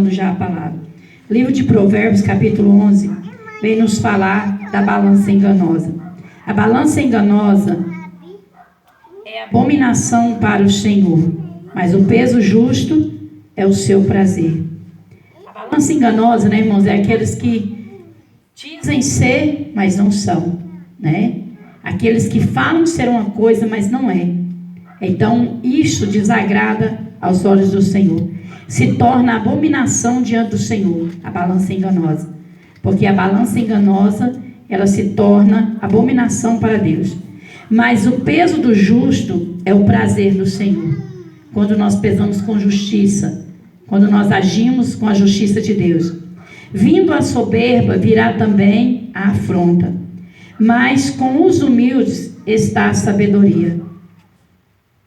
Já a palavra. Livro de Provérbios, capítulo 11, vem nos falar da balança enganosa. A balança enganosa é abominação para o Senhor, mas o peso justo é o seu prazer. A balança enganosa, né, irmãos, é aqueles que dizem ser, mas não são, né? Aqueles que falam ser uma coisa, mas não é. Então, isso desagrada aos olhos do Senhor. Se torna abominação diante do Senhor, a balança enganosa. Porque a balança enganosa, ela se torna abominação para Deus. Mas o peso do justo é o prazer do Senhor. Quando nós pesamos com justiça, quando nós agimos com a justiça de Deus. Vindo a soberba, virá também a afronta. Mas com os humildes está a sabedoria.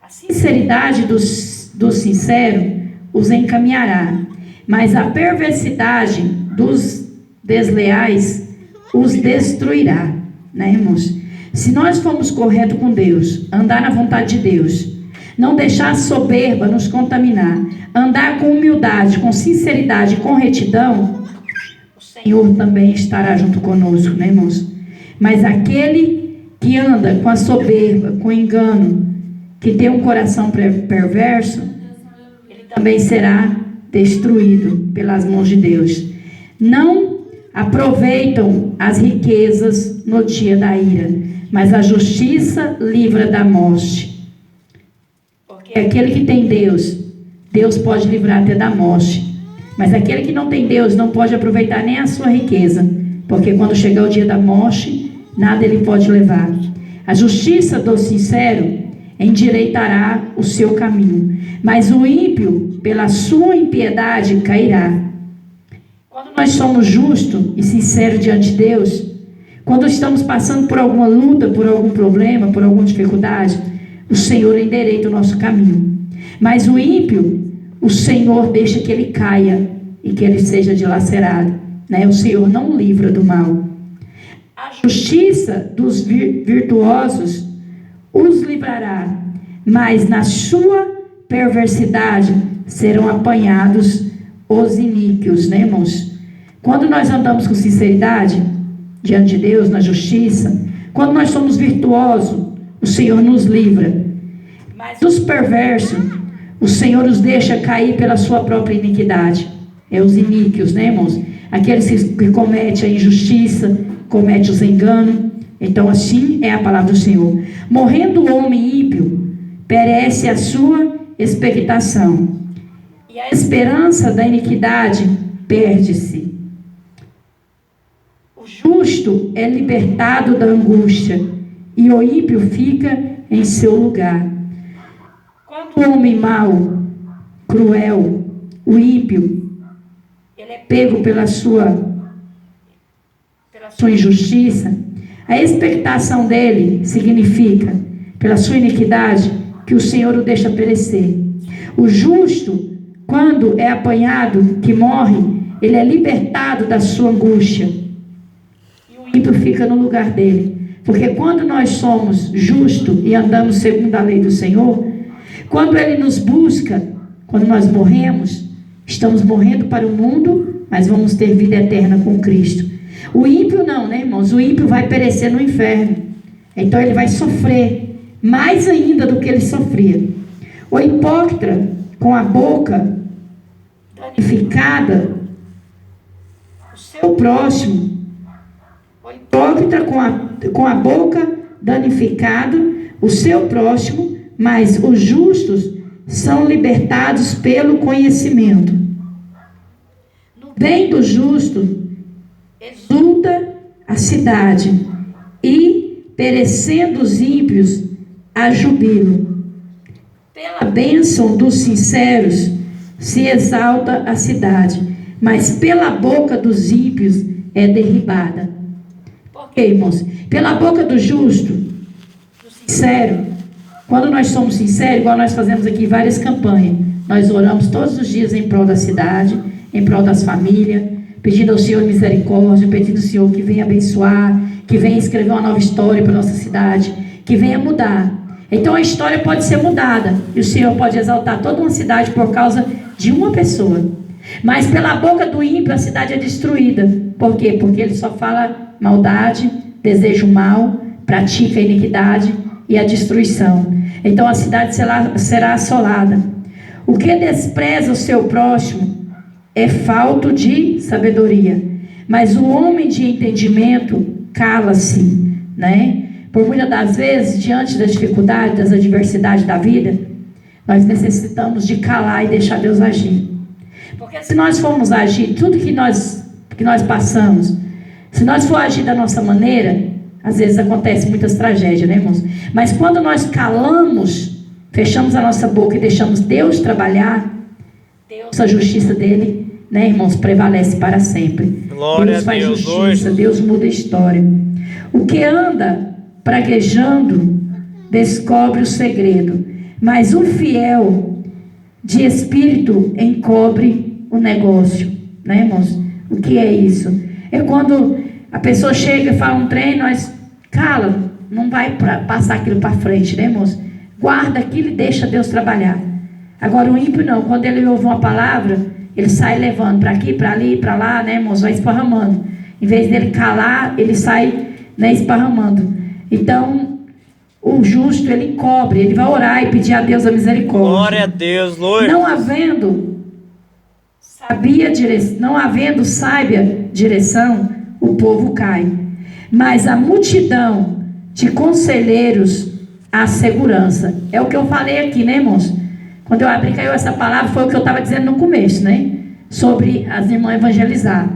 A sinceridade do sincero os encaminhará, mas a perversidade dos desleais os destruirá, né, irmãos? Se nós formos corretos com Deus, andar na vontade de Deus, não deixar a soberba nos contaminar, andar com humildade, com sinceridade, com retidão, o Senhor também estará junto conosco, né, irmãos? Mas aquele que anda com a soberba, com engano, que tem um coração perverso, também será destruído pelas mãos de Deus. Não aproveitam as riquezas no dia da ira, mas a justiça livra da morte. Porque aquele que tem Deus, Deus pode livrar até da morte. Mas aquele que não tem Deus não pode aproveitar nem a sua riqueza, porque quando chegar o dia da morte, nada ele pode levar. A justiça do sincero endireitará o seu caminho, mas o ímpio, pela sua impiedade, cairá. Quando nós somos justos e sinceros diante de Deus, quando estamos passando por alguma luta, por algum problema, por alguma dificuldade, o Senhor endireita o nosso caminho. Mas o ímpio, o Senhor deixa que ele caia e que ele seja dilacerado, né? O Senhor não livra do mal. A justiça dos virtuosos os livrará, mas na sua perversidade serão apanhados os iníquos, né, irmãos? Quando nós andamos com sinceridade diante de Deus, na justiça, quando nós somos virtuosos, o Senhor nos livra. Mas os perversos, o Senhor os deixa cair pela sua própria iniquidade. É os iníquos, né, irmãos? Aqueles que cometem a injustiça, cometem os enganos. Então assim é a palavra do Senhor. Morrendo o homem ímpio, perece a sua expectação, e a esperança da iniquidade perde-se. O justo é libertado da angústia, e o ímpio fica em seu lugar. Quando o homem mau, cruel, o ímpio, ele é pego pela sua injustiça, a expectação dele significa, pela sua iniquidade, que o Senhor o deixa perecer. O justo, quando é apanhado, que morre, ele é libertado da sua angústia. E o ímpio fica no lugar dele. Porque quando nós somos justos e andamos segundo a lei do Senhor, quando ele nos busca, quando nós morremos, estamos morrendo para o mundo, mas vamos ter vida eterna com Cristo. O ímpio não, né, irmãos? O ímpio vai perecer no inferno. Então ele vai sofrer mais ainda do que ele sofria. O hipócrita, com a boca danificada, o seu próximo. O hipócrita com a boca danificada, o seu próximo, mas os justos são libertados pelo conhecimento. No bem do justo exulta a cidade, e perecendo os ímpios, a jubilo. Pela bênção dos sinceros se exalta a cidade, mas pela boca dos ímpios é derribada. Por quê, irmãos? Pela boca do justo, do sincero, quando nós somos sinceros, igual nós fazemos aqui várias campanhas, nós oramos todos os dias em prol da cidade, em prol das famílias, pedindo ao Senhor misericórdia, pedindo ao Senhor que venha abençoar, que venha escrever uma nova história para a nossa cidade, que venha mudar. Então a história pode ser mudada, e o Senhor pode exaltar toda uma cidade por causa de uma pessoa. Mas pela boca do ímpio a cidade é destruída. Por quê? Porque ele só fala maldade, deseja o mal, pratica a iniquidade e a destruição. Então a cidade será assolada. O que despreza o seu próximo é falto de sabedoria, mas o homem de entendimento cala-se, né? Por muitas das vezes, diante das dificuldades, das adversidades da vida, nós necessitamos de calar e deixar Deus agir. Porque se nós formos agir, tudo que nós passamos, se nós for agir da nossa maneira, às vezes acontece muitas tragédias, né, irmãos? Mas quando nós calamos, fechamos a nossa boca e deixamos Deus trabalhar, Deus, a justiça dele, né, irmãos, prevalece para sempre. Glória Deus faz a Deus, justiça, hoje. Deus muda a história. O que anda praguejando descobre o segredo, mas o fiel de espírito encobre o negócio, né, irmãos? O que é isso? É quando a pessoa chega e fala um trem, nós cala, não vai passar aquilo para frente, né, irmãos? Guarda aquilo e deixa Deus trabalhar. Agora o ímpio não, quando ele ouve uma palavra, ele sai levando para aqui, para ali, para lá, né, irmãos? Vai esparramando. Em vez dele calar, ele sai, né, esparramando. Então, o justo, ele encobre, ele vai orar e pedir a Deus a misericórdia. Glória a Deus, Lord. Não havendo sábia direção, o povo cai. Mas a multidão de conselheiros, a segurança. É o que eu falei aqui, né, irmãos? Quando eu abri, caiu essa palavra, foi o que eu estava dizendo no começo, né? Sobre as irmãs evangelizar.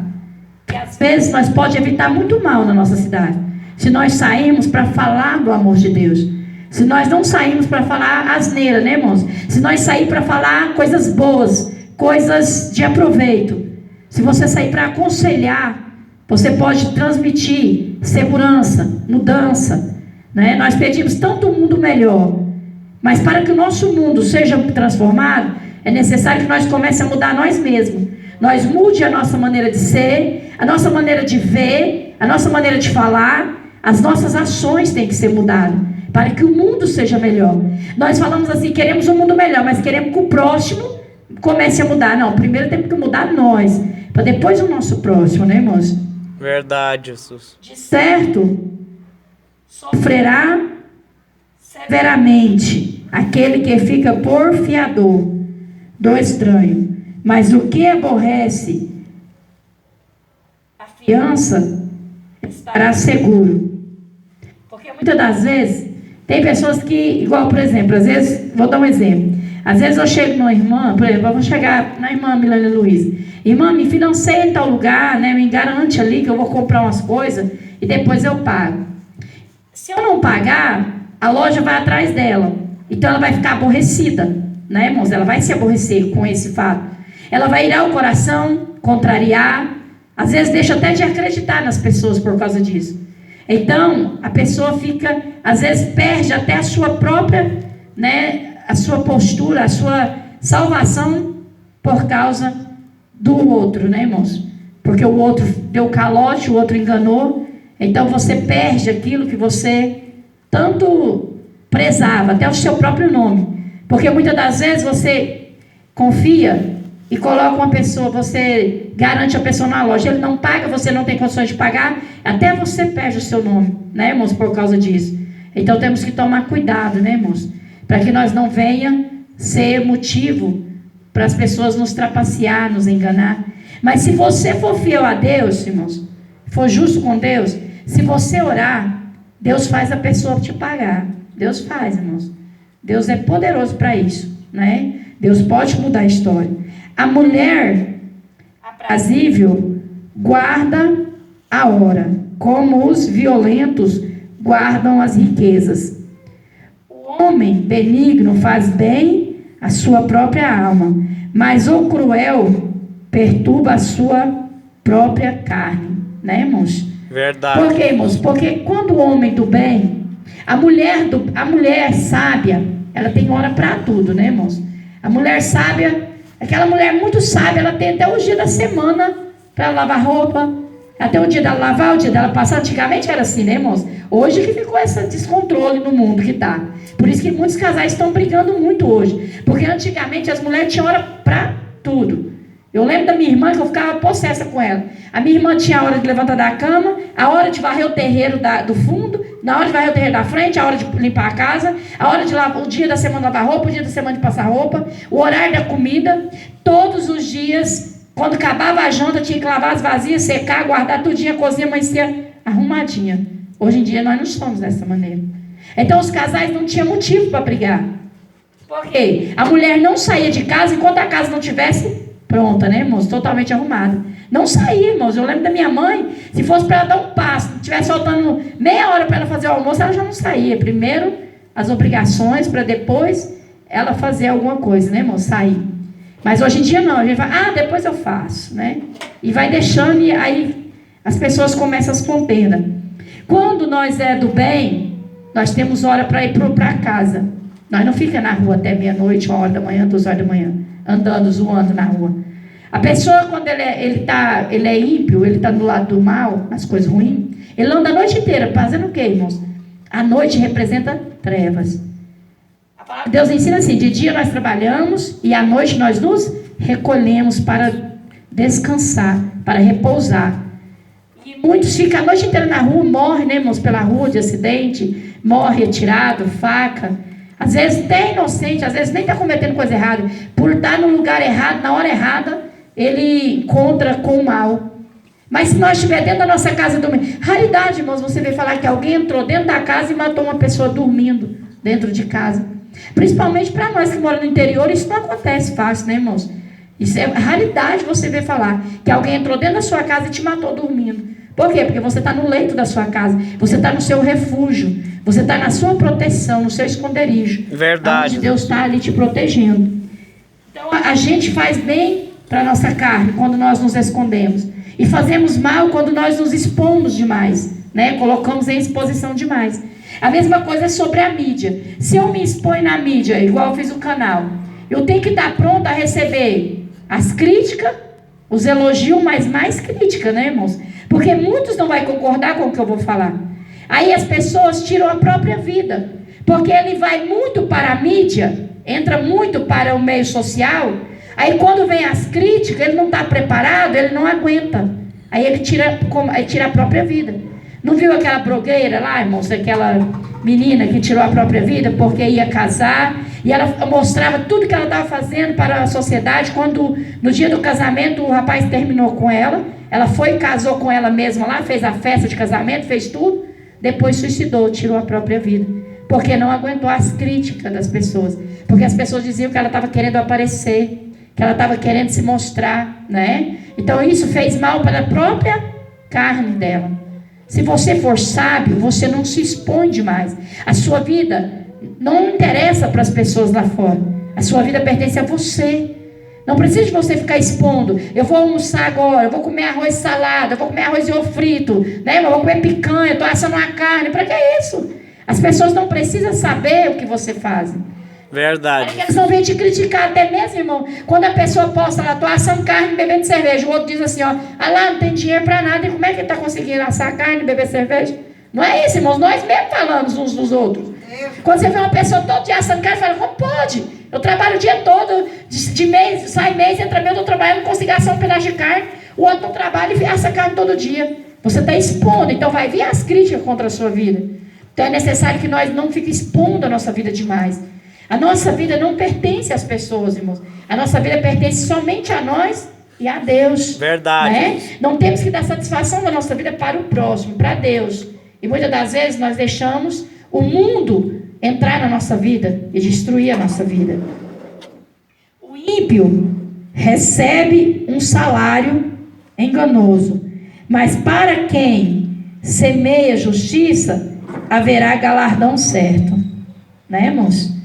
Que às vezes nós pode evitar muito mal na nossa cidade. Se nós sairmos para falar do amor de Deus. Se nós não sairmos para falar asneira, né, irmãos? Se nós sair para falar coisas boas, coisas de aproveito. Se você sair para aconselhar, você pode transmitir segurança, mudança, né? Nós pedimos tanto um mundo melhor. Mas para que o nosso mundo seja transformado, é necessário que nós comecemos a mudar nós mesmos. Nós mude a nossa maneira de ser, a nossa maneira de ver, a nossa maneira de falar. As nossas ações têm que ser mudadas para que o mundo seja melhor. Nós falamos assim, queremos um mundo melhor, mas queremos que o próximo comece a mudar. Não, primeiro temos que mudar nós, para depois o nosso próximo, né, irmãos? Verdade, Jesus. De certo, sofrerá severamente aquele que fica por fiador do estranho. Mas o que aborrece a fiança estará seguro. Porque muitas das vezes tem pessoas que, igual por exemplo, às vezes, vou dar um exemplo. Às vezes eu chego numa irmã, por exemplo, eu vou chegar na irmã Milena Luiz. Irmã, me financia em tal lugar, né? Me garante ali que eu vou comprar umas coisas e depois eu pago. Se eu não pagar, a loja vai atrás dela. Então ela vai ficar aborrecida, né, irmãos? Ela vai se aborrecer com esse fato. Ela vai irar o coração, contrariar. Às vezes deixa até de acreditar nas pessoas por causa disso. Então, a pessoa fica, às vezes perde até a sua própria, né, a sua postura, a sua salvação por causa do outro, né, irmãos? Porque o outro deu calote, o outro enganou. Então você perde aquilo que você tanto prezava, até o seu próprio nome. Porque muitas das vezes você confia e coloca uma pessoa, você garante a pessoa na loja, ele não paga, você não tem condições de pagar, até você perde o seu nome, né, irmãos, por causa disso. Então temos que tomar cuidado, né, irmãos, para que nós não venha ser motivo para as pessoas nos trapacear, nos enganar. Mas se você for fiel a Deus, irmãos, for justo com Deus, se você orar, Deus faz a pessoa te pagar. Deus faz, irmãos. Deus é poderoso para isso, né? Deus pode mudar a história. A mulher aprazível guarda a hora, como os violentos guardam as riquezas. O homem benigno faz bem à sua própria alma, mas o cruel perturba a sua própria carne, né, irmãos? Verdade. Por quê, irmãos? Porque quando o homem do bem, a mulher sábia, ela tem hora para tudo, né, irmãos? A mulher sábia, aquela mulher muito sábia, ela tem até o dia da semana para lavar roupa, até o dia dela lavar, o dia dela passar. Antigamente era assim, né, irmãos? Hoje que ficou esse descontrole no mundo que tá. Por isso que muitos casais estão brigando muito hoje. Porque antigamente as mulheres tinham hora para tudo. Eu lembro da minha irmã que eu ficava possessa com ela. A minha irmã tinha a hora de levantar da cama, a hora de varrer o terreiro do fundo, na hora de varrer o terreiro da frente, a hora de limpar a casa, a hora de lavar, o dia da semana lavar roupa, o dia da semana de passar roupa, o horário da comida. Todos os dias, quando acabava a janta, tinha que lavar as vasilhas, secar, guardar tudinho, a cozinha amanhecia arrumadinha. Hoje em dia nós não somos dessa maneira. Então os casais não tinham motivo para brigar. Por quê? A mulher não saía de casa enquanto a casa não tivesse pronta, né, irmãos? Totalmente arrumada. Não saía, irmãos. Eu lembro da minha mãe, se fosse para ela dar um passo, se tivesse faltando meia hora para ela fazer o almoço, ela já não saía. Primeiro as obrigações, para depois ela fazer alguma coisa, né, irmãos? Sair. Mas hoje em dia não. A gente vai, depois eu faço, né? E vai deixando, e aí as pessoas começam as contendas. Quando nós é do bem, nós temos hora para ir para casa. Nós não fica na rua até meia-noite, 1 hora da manhã, 2 horas da manhã, andando, zoando na rua. A pessoa, quando ele é ímpio, ele está do lado do mal, nas coisas ruins, ele anda a noite inteira, fazendo o quê, irmãos? A noite representa trevas. A palavra de Deus ensina assim, de dia nós trabalhamos e à noite nós nos recolhemos para descansar, para repousar. E muitos ficam a noite inteira na rua, morrem, né, irmãos, pela rua de acidente, morre atirado, faca. Às vezes até inocente, às vezes nem está cometendo coisa errada. Por estar no lugar errado, na hora errada, ele encontra com o mal. Mas se nós estivermos dentro da nossa casa dormindo, raridade, irmãos, você vê falar que alguém entrou dentro da casa e matou uma pessoa dormindo dentro de casa. Principalmente para nós que moramos no interior, isso não acontece fácil, né, irmãos? Isso é raridade você ver falar que alguém entrou dentro da sua casa e te matou dormindo. Por quê? Porque você está no leito da sua casa, você está no seu refúgio, você está na sua proteção, no seu esconderijo. Verdade. Onde Deus está ali te protegendo. Então a gente faz bem para a nossa carne quando nós nos escondemos. E fazemos mal quando nós nos expomos demais, né? Colocamos em exposição demais. A mesma coisa é sobre a mídia. Se eu me exponho na mídia, igual eu fiz o canal, eu tenho que estar pronto a receber as críticas, os elogios, mas mais crítica, né, irmãos? Porque muitos não vão concordar com o que eu vou falar. Aí as pessoas tiram a própria vida. Porque ele vai muito para a mídia, entra muito para o meio social. Aí quando vem as críticas, ele não está preparado, ele não aguenta. Aí ele tira a própria vida. Não viu aquela blogueira lá, irmãos? Aquela menina que tirou a própria vida porque ia casar. E ela mostrava tudo que ela estava fazendo para a sociedade. Quando no dia do casamento o rapaz terminou com ela, ela foi e casou com ela mesma lá, fez a festa de casamento, fez tudo. Depois suicidou, tirou a própria vida. Porque não aguentou as críticas das pessoas. Porque as pessoas diziam que ela estava querendo aparecer, que ela estava querendo se mostrar, né? Então isso fez mal para a própria carne dela. Se você for sábio, você não se expõe demais. A sua vida não interessa para as pessoas lá fora. A sua vida pertence a você. Não precisa de você ficar expondo. Eu vou almoçar agora, eu vou comer arroz e salada, eu vou comer arroz e ovo frito, né? Eu vou comer picanha, estou assando uma carne. Para que isso? As pessoas não precisam saber o que você faz. Verdade. Eles vão vir te criticar até mesmo, irmão. Quando a pessoa posta lá, estou assando carne e bebendo cerveja. O outro diz assim, ó, lá não tem dinheiro para nada. E como é que ele está conseguindo assar carne e beber cerveja? Não é isso, irmãos. Nós mesmo falamos uns dos outros. Quando você vê uma pessoa todo dia assando carne, fala, como pode? Eu trabalho o dia todo, de mês, sai mês, entra mês, eu estou trabalhando, não consigo assar um pedaço de carne. O outro não trabalha e assa carne todo dia. Você está expondo, então vai vir as críticas contra a sua vida. Então é necessário que nós não fiquemos expondo a nossa vida demais. A nossa vida não pertence às pessoas, irmãos. A nossa vida pertence somente a nós e a Deus. Verdade. Né? Não temos que dar satisfação da nossa vida para o próximo, para Deus. E muitas das vezes nós deixamos o mundo entrar na nossa vida e destruir a nossa vida. O ímpio recebe um salário enganoso, mas para quem semeia justiça, haverá galardão certo. Né, irmãos?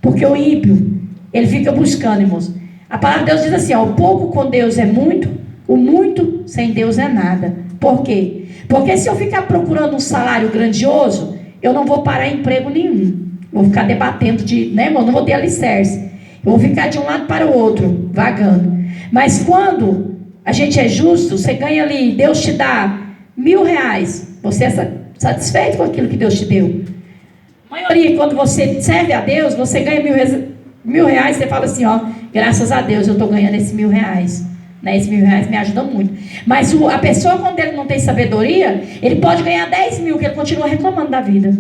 Porque o ímpio, ele fica buscando, irmãos. A palavra de Deus diz assim, ó, o pouco com Deus é muito, o muito sem Deus é nada. Por quê? Porque se eu ficar procurando um salário grandioso, eu não vou parar em emprego nenhum. Vou ficar debatendo né, irmão? Não vou ter alicerce. Eu vou ficar de um lado para o outro, vagando. Mas quando a gente é justo, você ganha ali, Deus te dá R$1.000, você é satisfeito com aquilo que Deus te deu. A maioria, quando você serve a Deus, você ganha R$1.000, você fala assim, ó, graças a Deus eu estou ganhando esse R$1.000. Né? Esses R$ 1.000 me ajudam muito. Mas a pessoa, quando ele não tem sabedoria, ele pode ganhar 10 mil, que ele continua reclamando da vida.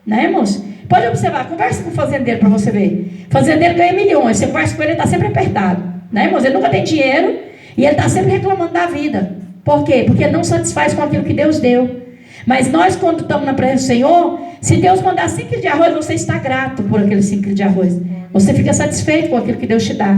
Né, irmãos? Pode observar, conversa com o fazendeiro para você ver. O fazendeiro ganha milhões, você conversa com ele, ele está sempre apertado. Né, irmãos? Ele nunca tem dinheiro e ele está sempre reclamando da vida. Por quê? Porque ele não satisfaz com aquilo que Deus deu. Mas nós, quando estamos na presença do Senhor, se Deus mandar 5 quilos de arroz, você está grato por aqueles 5 quilos de arroz. Você fica satisfeito com aquilo que Deus te dá.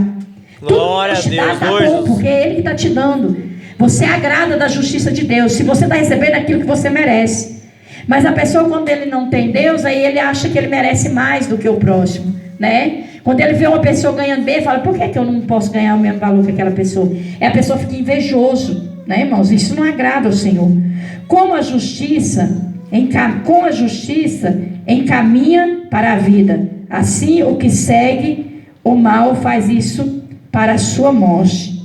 Glória a Deus, tá bom, porque é Ele que está te dando. Você agrada da justiça de Deus. Se você está recebendo aquilo que você merece. Mas a pessoa, quando ele não tem Deus, aí ele acha que ele merece mais do que o próximo, né? Quando ele vê uma pessoa ganhando bem, ele fala, por que eu não posso ganhar o mesmo valor que aquela pessoa? E a pessoa fica invejoso, né, irmãos? Isso não agrada ao Senhor. Com a justiça encaminha para a vida. Assim, o que segue o mal faz isso para a sua morte.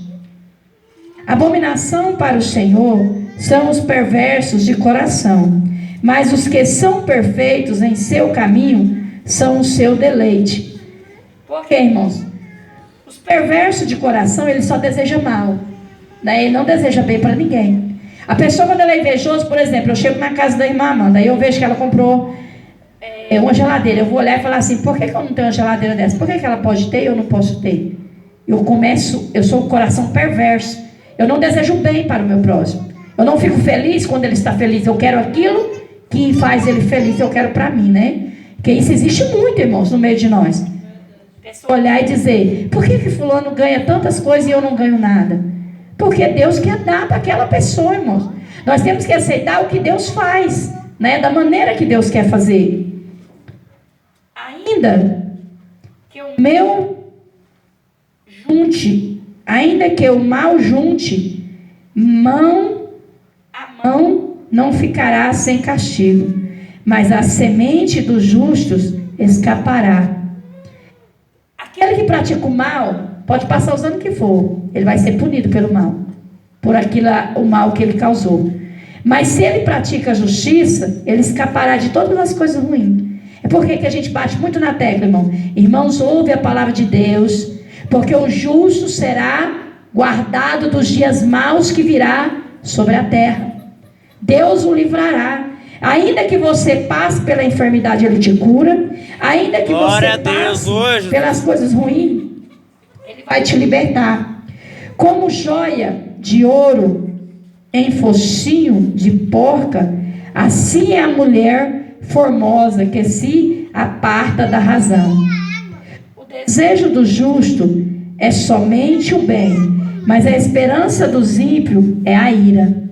Abominação para o Senhor são os perversos de coração, mas os que são perfeitos em seu caminho são o seu deleite. Por quê, irmãos? Os perversos de coração, ele só deseja mal, né? Ele não deseja bem para ninguém. A pessoa, quando ela é invejosa, por exemplo, eu chego na casa da irmã Amanda, aí eu vejo que ela comprou uma geladeira. Eu vou olhar e falar assim, por que eu não tenho uma geladeira dessa? Por que ela pode ter e eu não posso ter? Eu sou um coração perverso. Eu não desejo bem para o meu próximo. Eu não fico feliz quando ele está feliz. Eu quero aquilo que faz ele feliz, eu quero para mim, né? Porque isso existe muito, irmãos, no meio de nós. A pessoa olhar e dizer, por que fulano ganha tantas coisas e eu não ganho nada? Porque Deus quer dar para aquela pessoa, irmãos. Nós temos que aceitar o que Deus faz, né? Da maneira que Deus quer fazer. Ainda que o mal junte, mão a mão não ficará sem castigo, mas a semente dos justos escapará. Aquele que pratica o mal, pode passar os anos que for, ele vai ser punido pelo mal, por o mal que ele causou. Mas se ele pratica a justiça, ele escapará de todas as coisas ruins. É por que a gente bate muito na tecla, irmão? Irmãos, ouve a palavra de Deus, porque o justo será guardado dos dias maus que virá sobre a terra. Deus o livrará. Ainda que você passe pela enfermidade, Ele te cura. Ainda que você passe pelas coisas ruins, Ele vai te libertar. Como joia de ouro em focinho de porca, assim é a mulher formosa que se aparta da razão. O desejo do justo é somente o bem, mas a esperança dos ímpios é a ira.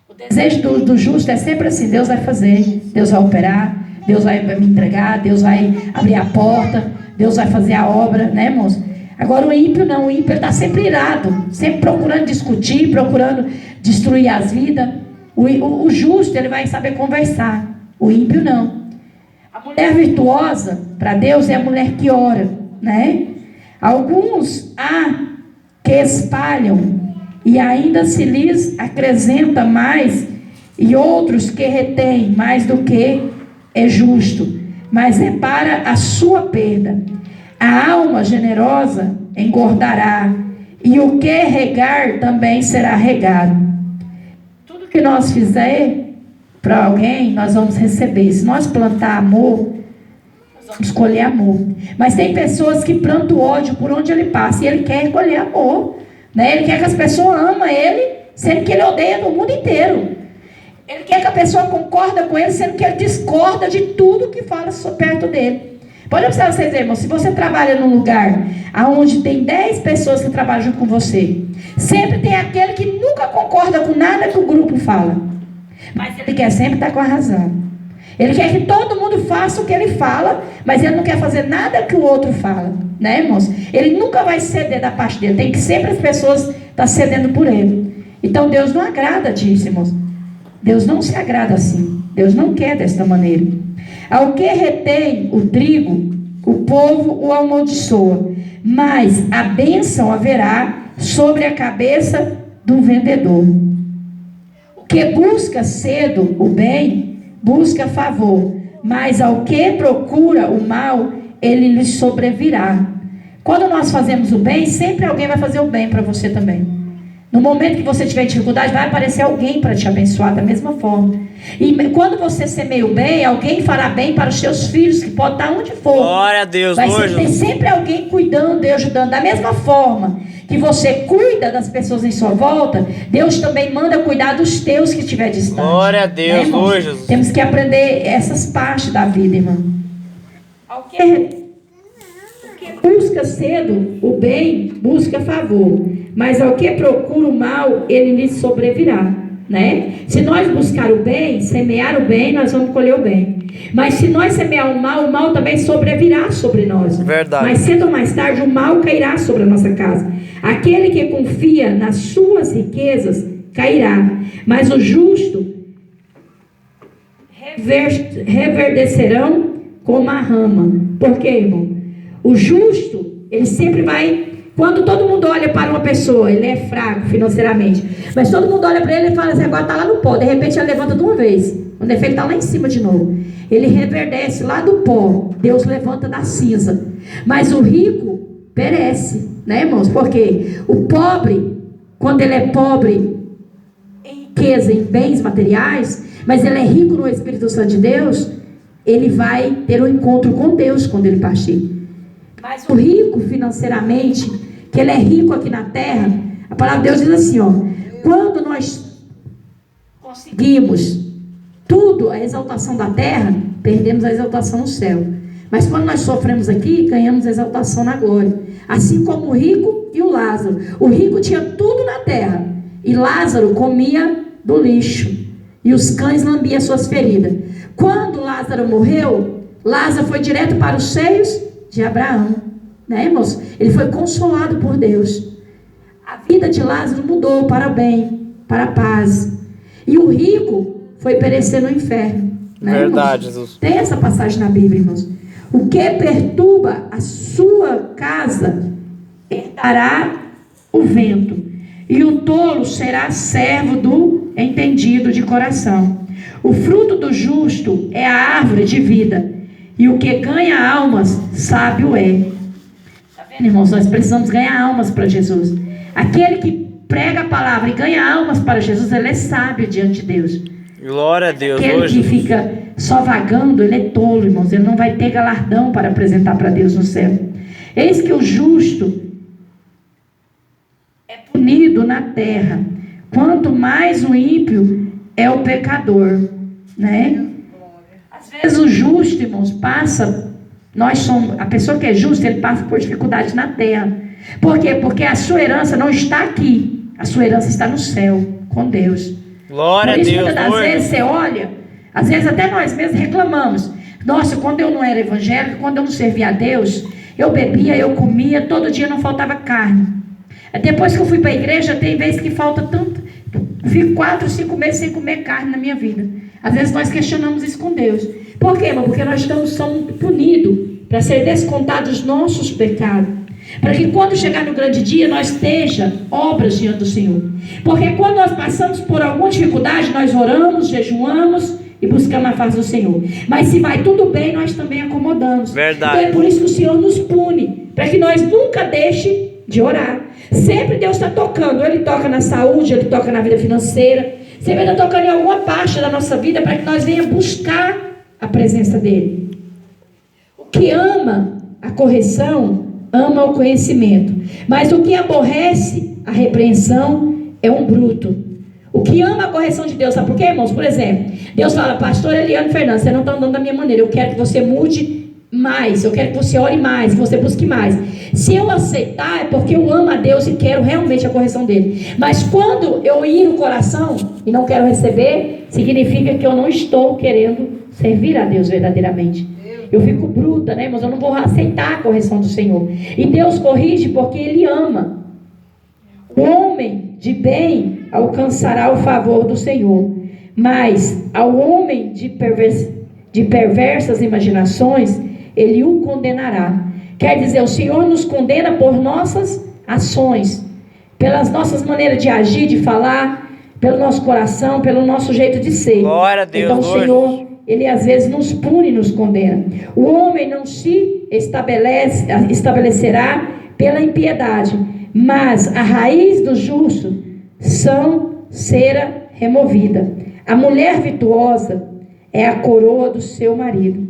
O desejo do justo é sempre assim, Deus vai fazer, Deus vai operar, Deus vai me entregar, Deus vai abrir a porta, Deus vai fazer a obra, né, irmãos? Agora o ímpio não, o ímpio está sempre irado, sempre procurando discutir, procurando destruir as vidas. O justo, ele vai saber conversar, o ímpio não. A mulher virtuosa, para Deus, é a mulher que ora, né? Alguns há que espalham e ainda se lhes acrescenta mais, e outros que retêm mais do que é justo, mas é para a sua perda. A alma generosa engordará, e o que regar também será regado. Tudo que nós fizer para alguém, nós vamos receber. Se nós plantar amor, nós vamos colher amor. Mas tem pessoas que plantam ódio por onde ele passa, e ele quer colher amor, né? Ele quer que as pessoas amem ele, sendo que ele odeia do mundo inteiro. Ele quer que a pessoa concorda com ele, sendo que ele discorda de tudo que fala perto dele. Pode observar vocês, irmãos, se você trabalha num lugar onde tem 10 pessoas que trabalham junto com você, sempre tem aquele que nunca concorda com nada que o grupo fala. Mas ele quer sempre estar com a razão. Ele quer que todo mundo faça o que ele fala, mas ele não quer fazer nada que o outro fala, né, irmãos? Ele nunca vai ceder da parte dele, tem que sempre as pessoas estar cedendo por ele. Então Deus não agrada disso, irmãos. Deus não se agrada assim. Deus não quer desta maneira. Ao que retém o trigo, o povo o amaldiçoa, mas a bênção haverá sobre a cabeça do vendedor. O que busca cedo o bem, busca favor, mas ao que procura o mal, ele lhe sobrevirá. Quando nós fazemos o bem, sempre alguém vai fazer o bem para você também. No momento que você tiver dificuldade, vai aparecer alguém para te abençoar da mesma forma. E quando você semeia o bem, alguém fará bem para os seus filhos, que pode estar onde for. Glória a Deus, Vai Lord ter Jesus. sempre alguém cuidando e ajudando. Da mesma forma que você cuida das pessoas em sua volta, Deus também manda cuidar dos teus que estiver distante. Glória a Deus, irmãos? Lord Jesus. Temos que aprender essas partes da vida, irmão. O que busca cedo o bem, busca favor. Mas ao que procura o mal, ele lhe sobrevirá, né? Se nós buscar o bem, semear o bem, nós vamos colher o bem. Mas se nós semear o mal também sobrevirá sobre nós. Verdade. Mas cedo ou mais tarde, o mal cairá sobre a nossa casa. Aquele que confia nas suas riquezas cairá, mas o justo reverdecerão como a rama. Por quê, irmão? O justo, ele sempre vai... Quando todo mundo olha para uma pessoa, ele é fraco financeiramente, mas todo mundo olha para ele e fala assim, agora está lá no pó. De repente ele levanta de uma vez, quando ele está lá em cima de novo. Ele reverdece lá do pó, Deus levanta da cinza. Mas o rico perece, né, irmãos? Porque o pobre, quando ele é pobre em riqueza, em bens materiais, mas ele é rico no Espírito Santo de Deus, ele vai ter um encontro com Deus quando ele partir. Mas o rico financeiramente, que ele é rico aqui na terra, a palavra de Deus diz assim, ó, quando nós conseguimos tudo, a exaltação da terra, perdemos a exaltação no céu. Mas quando nós sofremos aqui, ganhamos a exaltação na glória. Assim como o rico e o Lázaro. O rico tinha tudo na terra, e Lázaro comia do lixo, e os cães lambiam suas feridas. Quando Lázaro morreu, Lázaro foi direto para os seios de Abraão, né, irmãos? Ele foi consolado por Deus. A vida de Lázaro mudou para o bem, para a paz. E o rico foi perecer no inferno, né, Verdade, irmãos? Jesus. Tem essa passagem na Bíblia, irmãos. O que perturba a sua casa herdará o vento, e o tolo será servo do entendido de coração. O fruto do justo é a árvore de vida, e o que ganha almas, sábio é. Está vendo, irmãos? Nós precisamos ganhar almas para Jesus. Aquele que prega a palavra e ganha almas para Jesus, ele é sábio diante de Deus. Glória a Deus, Aquele Lord que Jesus. fica só vagando, ele é tolo, irmãos. Ele não vai ter galardão para apresentar para Deus no céu. Eis que o justo é punido na terra, quanto mais o ímpio é o pecador, né? Às vezes o justo, irmãos, a pessoa que é justa, ele passa por dificuldade na terra. Por quê? Porque a sua herança não está aqui, a sua herança está no céu, com Deus. Glória a Por isso, Deus, muitas das Lord. vezes você olha, às vezes até nós mesmos reclamamos. Nossa, quando eu não era evangélico, quando eu não servia a Deus, eu bebia, eu comia, todo dia não faltava carne. Depois que eu fui para a igreja, tem vezes que falta tanto. Eu fico 4, 5 meses sem comer carne na minha vida. Às vezes nós questionamos isso com Deus. Por quê, irmão? Porque nós somos punidos para ser descontados os nossos pecados. Para que quando chegar no grande dia, nós esteja obras diante do Senhor. Porque quando nós passamos por alguma dificuldade, nós oramos, jejuamos e buscamos a face do Senhor. Mas se vai tudo bem, nós também acomodamos. Verdade. Então é por isso que o Senhor nos pune, para que nós nunca deixe de orar. Sempre Deus está tocando. Ele toca na saúde, Ele toca na vida financeira. Sempre está tocando em alguma parte da nossa vida, para que nós venhamos buscar a presença dEle. O que ama a correção, ama o conhecimento. Mas o que aborrece a repreensão é um bruto. O que ama a correção de Deus, sabe por quê, irmãos? Por exemplo, Deus fala, pastor Eliane Fernandes, você não está andando da minha maneira, eu quero que você mude mais, eu quero que você ore mais, que você busque mais. Se eu aceitar, é porque eu amo a Deus e quero realmente a correção dele. Mas quando eu ir no coração e não quero receber, significa que eu não estou querendo servir a Deus verdadeiramente. Eu fico bruta, né, irmãos? Eu não vou aceitar a correção do Senhor. E Deus corrige porque Ele ama. O homem de bem alcançará o favor do Senhor, mas ao homem de perversas imaginações, Ele o condenará. Quer dizer, o Senhor nos condena por nossas ações, pelas nossas maneiras de agir, de falar, pelo nosso coração, pelo nosso jeito de ser. Glória a Deus, então o Senhor, Ele às vezes nos pune e nos condena. O homem não se estabelecerá pela impiedade, mas a raiz do justo são cera removida. A mulher virtuosa é a coroa do seu marido,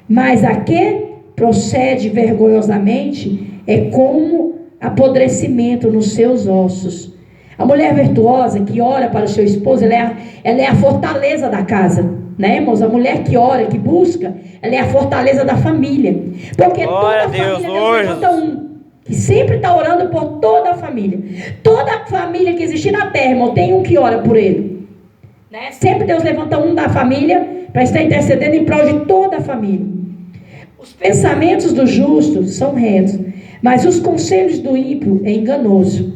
mas a que procede vergonhosamente é como apodrecimento nos seus ossos. A mulher virtuosa que ora para o seu esposo, ela é a fortaleza da casa, né, irmãos? A mulher que ora, que busca, ela é a fortaleza da família, porque Glória a toda Deus, família hoje. levanta um que sempre está orando por toda a família. Toda família que existe na terra, irmão, tem um que ora por ele, né? Sempre Deus levanta um da família para estar intercedendo em prol de toda a família. Os pensamentos do justo são retos, mas os conselhos do ímpio é enganoso.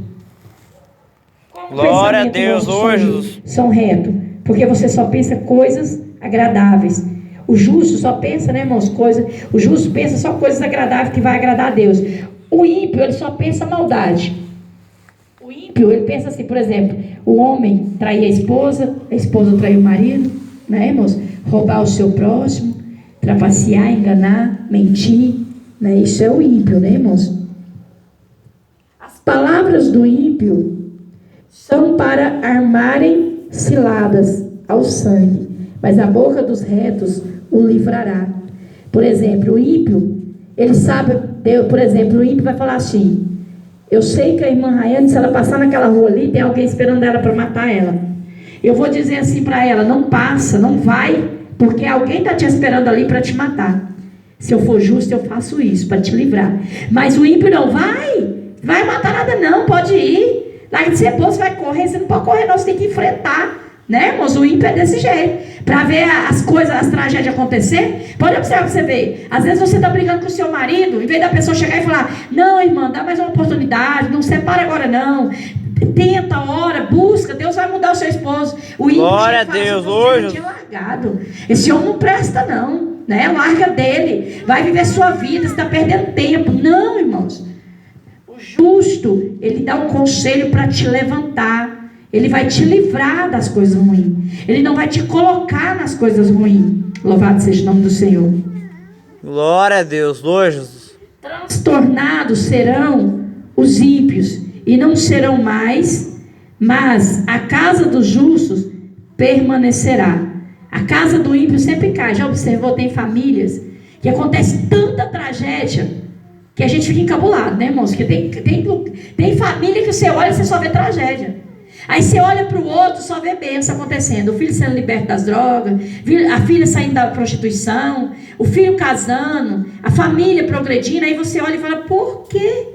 Glória a Deus, hoje. São retos, porque você só pensa coisas agradáveis. O justo só pensa, né, irmãos, o justo pensa só coisas agradáveis que vai agradar a Deus. O ímpio, ele só pensa maldade. O ímpio, ele pensa assim, por exemplo, o homem trair a esposa trair o marido, né, irmãos? Roubar o seu próximo, trapacear, enganar, mentir, né? Isso é o ímpio, né, irmãos? As palavras do ímpio são para armarem ciladas ao sangue, mas a boca dos retos o livrará. Por exemplo, o ímpio, ele sabe, por exemplo, o ímpio vai falar assim: eu sei que a irmã Rayane, se ela passar naquela rua ali, tem alguém esperando ela para matar ela. Eu vou dizer assim para ela: não passa, não vai, porque alguém está te esperando ali para te matar. Se eu for justo, eu faço isso para te livrar. Mas o ímpio não vai matar nada não, pode ir. Lá que você vai correr, você não pode correr não, você tem que enfrentar. Né, irmãos? O ímpio é desse jeito. Para ver as coisas, as tragédias acontecer. Pode observar que você vê. Às vezes você está brigando com o seu marido, em vez da pessoa chegar e falar: não, irmã, dá mais uma oportunidade, não separa agora não. Tenta, ora, busca, Deus vai mudar o seu esposo. O ímpio Glória a Deus, hoje. Tinha largado. Esse homem não presta não, né? Larga dele. Vai viver sua vida, você está perdendo tempo. Não, irmãos. O justo, ele dá um conselho para te levantar. Ele vai te livrar das coisas ruins. Ele não vai te colocar nas coisas ruins. Louvado seja o nome do Senhor. Glória a Deus, hoje. Transtornados serão os ímpios, e não serão mais, mas a casa dos justos permanecerá. A casa do ímpio sempre cai. Já observou? Tem famílias que acontece tanta tragédia que a gente fica encabulado, né, irmãos? Que tem família que você olha e você só vê tragédia. Aí você olha para o outro, só vê bênção acontecendo. O filho sendo liberto das drogas, a filha saindo da prostituição, o filho casando, a família progredindo. Aí você olha e fala: por que